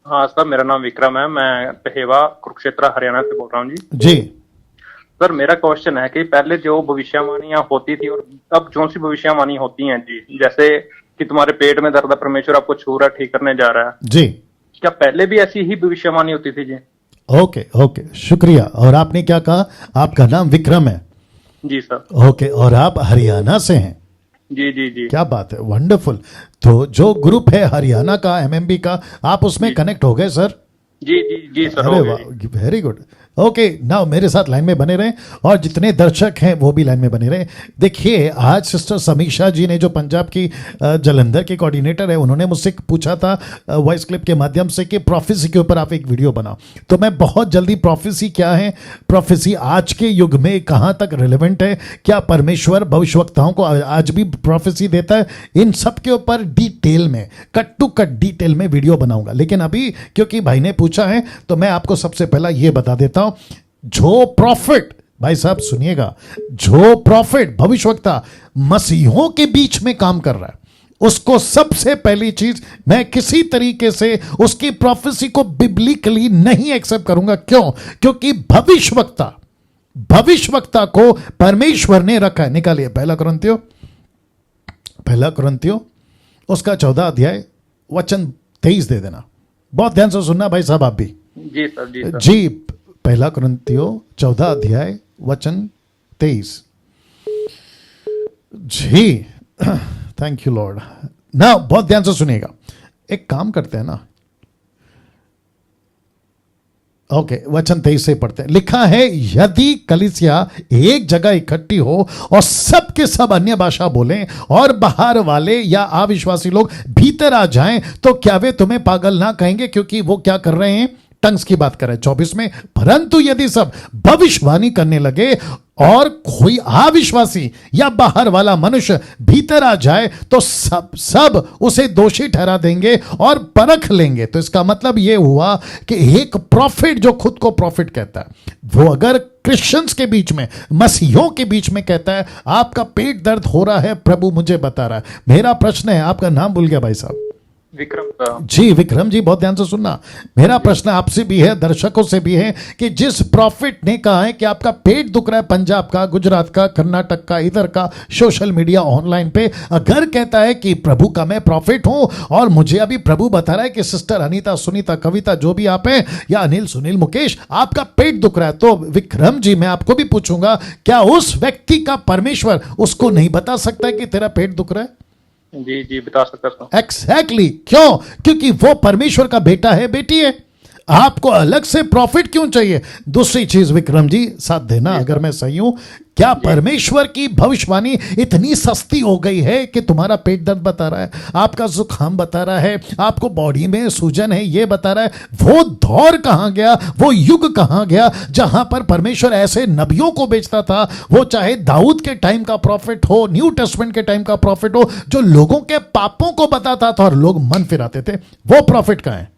हाँ सर, मेरा नाम विक्रम है। मैं पहेवा कुरुक्षेत्र हरियाणा से बोल रहा हूँ जी। जी। सर, मेरा क्वेश्चन है कि पहले जो भविष्यवाणियां होती थी और अब जो सी भविष्यवाणी होती हैं जी, जैसे कि तुम्हारे पेट में दर्द है, परमेश्वर आपको छू रहा है, ठीक करने जा रहा है, जी। क्या पहले भी ऐसी ही भविष्यवाणी होती थी जी? ओके ओके, शुक्रिया। और आपने क्या कहा? आपका नाम विक्रम है? जी सर। ओके, और आप हरियाणा से हैं? जी जी जी। क्या बात है, वंडरफुल। तो जो ग्रुप है हरियाणा का, एमएमबी का, आप उसमें जी कनेक्ट हो गए सर? जी जी जी सर, अरे हो गया वाह, जी। Very good. ओके, नाउ मेरे साथ लाइन में बने रहें और जितने दर्शक हैं वो भी लाइन में बने रहें। देखिए, आज सिस्टर समीक्षा जी ने, जो पंजाब की जलंधर की कोऑर्डिनेटर है, उन्होंने मुझसे पूछा था वॉइस क्लिप के माध्यम से कि प्रोफेसी के ऊपर आप एक वीडियो बनाओ। तो मैं बहुत जल्दी, प्रोफेसी क्या है, प्रोफेसी आज के युग में कहाँ तक रिलेवेंट है, क्या परमेश्वर भविष्यवक्ताओं को आज भी प्रोफेसी देता है, इन सब के ऊपर डिटेल में, कट टू कट डिटेल में वीडियो बनाऊंगा। लेकिन अभी क्योंकि भाई ने पूछा है तो मैं आपको सबसे पहला ये बता देता हूं, जो प्रॉफिट, भाई साहब सुनिएगा, जो प्रॉफिट, भविष्यवक्ता मसीहों के बीच में काम कर रहा है, उसको सबसे पहली चीज, मैं किसी तरीके से उसकी प्रोफेसी को बिब्लिकली नहीं एक्सेप्ट करूंगा। क्यों? क्योंकि भविष्यवक्ता को परमेश्वर ने रखा है। निकालिए पहला कुरिन्थियों उसका 14 अध्याय वचन 23 दे देना। बहुत ध्यान से सुनना भाई साहब, आप भी। जी सर। जी सर। जी, पहला कुरिन्थियों 14 अध्याय वचन 23। जी, थैंक यू लॉर्ड। ना बहुत ध्यान से सुनिएगा। एक काम करते हैं ना, ओके, वचन 23 से पढ़ते हैं। लिखा है, यदि कलीसिया एक जगह इकट्ठी हो और सब के सब अन्य भाषा बोलें और बाहर वाले या अविश्वासी लोग भीतर आ जाएं, तो क्या वे तुम्हें पागल ना कहेंगे? क्योंकि वो क्या कर रहे हैं? टंग्स की बात कर रहे हैं 24 में। परंतु यदि सब भविष्यवाणी करने लगे और कोई अविश्वासी या बाहर वाला मनुष्य भीतर आ जाए, तो सब उसे दोषी ठहरा देंगे और परख लेंगे। तो इसका मतलब यह हुआ कि एक प्रॉफिट जो खुद को प्रॉफिट कहता है, वो अगर क्रिश्चियंस के बीच में, मसीहों के बीच में कहता है, आपका पेट दर्द हो रहा है, प्रभु मुझे बता रहा है। मेरा प्रश्न है, आपका नाम भूल गया भाई साहब? विक्रम सर। जी विक्रम जी, बहुत ध्यान से सुनना। मेरा प्रश्न आपसे भी है, दर्शकों से भी है, कि जिस प्रॉफिट ने कहा है कि आपका पेट दुख रहा है, पंजाब का, गुजरात का, कर्नाटक का, इधर का, सोशल मीडिया ऑनलाइन पे, अगर कहता है कि प्रभु का मैं प्रॉफिट हूं और मुझे अभी प्रभु बता रहा है कि सिस्टर अनीता, सुनीता, कविता, जो भी आप हैं, या अनिल, सुनील, मुकेश, आपका पेट दुख रहा है, तो विक्रम जी मैं आपको भी पूछूंगा, क्या उस व्यक्ति का परमेश्वर उसको नहीं बता सकता है कि तेरा पेट दुख रहा है? जी जी, बता सकता सर। एग्जैक्टली। क्यों? क्योंकि वो परमेश्वर का बेटा है, बेटी है। आपको अलग से प्रॉफिट क्यों चाहिए? दूसरी चीज विक्रम जी, साथ देना अगर मैं सही हूं, क्या परमेश्वर की भविष्यवाणी इतनी सस्ती हो गई है कि तुम्हारा पेट दर्द बता रहा है, आपका जुकाम बता रहा है, आपको बॉडी में सूजन है ये बता रहा है? वो दौर कहां गया, वो युग कहां गया जहां पर परमेश्वर ऐसे नबियों को बेचता था, वो चाहे दाऊद के टाइम का प्रॉफिट हो, न्यू टेस्टमेंट के टाइम का प्रॉफिट हो, जो लोगों के पापों को बताता था और लोग मन फिराते थे? वो प्रॉफिट कहां है?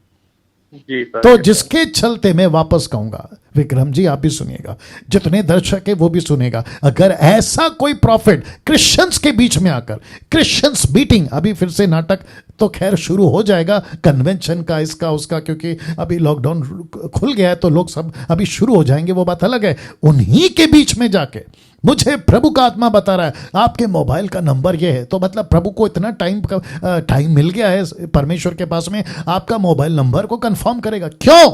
जी सर। तो जिसके चलते मैं वापस कहूंगा, विक्रम जी आप भी सुनिएगा, जितने दर्शक है वो भी सुनेगा, अगर ऐसा कोई प्रॉफिट क्रिश्चियंस के बीच में आकर, क्रिश्चियंस मीटिंग, अभी फिर से नाटक तो खैर शुरू हो जाएगा, कन्वेंशन का, इसका उसका, क्योंकि अभी लॉकडाउन खुल गया है तो लोग सब अभी शुरू हो जाएंगे, वो बात अलग है। उन्हीं के बीच में जाके मुझे प्रभु का आत्मा बता रहा है आपके मोबाइल का नंबर ये है, तो मतलब प्रभु को इतना टाइम मिल गया है परमेश्वर के पास में, आपका मोबाइल नंबर को कंफर्म करेगा। क्यों?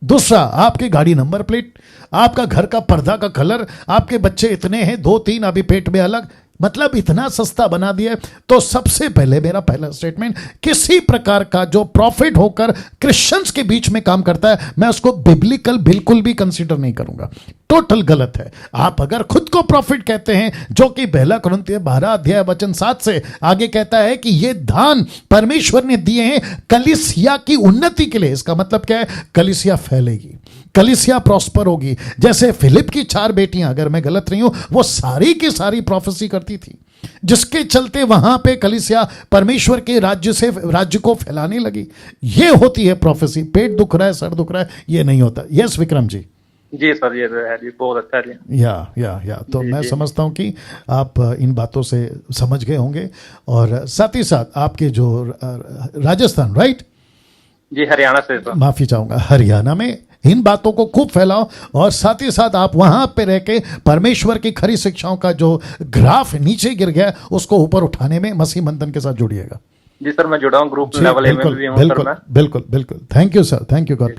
दूसरा, आपकी गाड़ी नंबर प्लेट, आपका घर का पर्दा का कलर, आपके बच्चे इतने हैं, 2-3 अभी पेट में अलग, मतलब इतना सस्ता बना दिया। तो सबसे पहले मेरा पहला स्टेटमेंट, किसी प्रकार का जो प्रॉफिट होकर क्रिश्चियंस के बीच में काम करता है, मैं उसको बिब्लिकल बिल्कुल भी कंसीडर नहीं करूंगा, टोटल गलत है। आप अगर खुद को प्रॉफिट कहते हैं, जो कि पहला कुरिन्थियों 12 अध्याय वचन 7 से आगे कहता है कि ये दान परमेश्वर ने दिए हैं कलीसिया की उन्नति के लिए, इसका मतलब क्या है? कलीसिया फैलेगी, कलीसिया प्रॉस्पर होगी। जैसे फिलिप की 4 बेटियां, अगर मैं गलत नहीं हूं, वो सारी की सारी प्रोफेसी करती थी, जिसके चलते वहां पे कलीसिया परमेश्वर के राज्य को फैलाने लगी। ये होती है प्रोफेसी। पेट दुख रहा है, सर दुख रहा है, ये नहीं होता। यस विक्रम जी। जी सर, ये तो है जी, बहुत अच्छा है जी। या तो मैं समझता हूं कि आप इन बातों से समझ गए होंगे। और साथ ही साथ आपके जो राजस्थान, राइट? जी हरियाणा से सर। माफी चाहूंगा, हरियाणा में इन बातों को खूब फैलाओ और साथ ही साथ आप वहां पे रह के परमेश्वर की खरी शिक्षाओं का जो ग्राफ नीचे गिर गया उसको ऊपर उठाने में मसीह मंथन के साथ जुड़िएगा। जी सर मैं जुड़ा हूँ, ग्रुप जी, लेवल में बिल्कुल भी हूँ सर बिल्कुल मैं। बिल्कुल बिल्कुल। Thank you sir, thank you, God bless.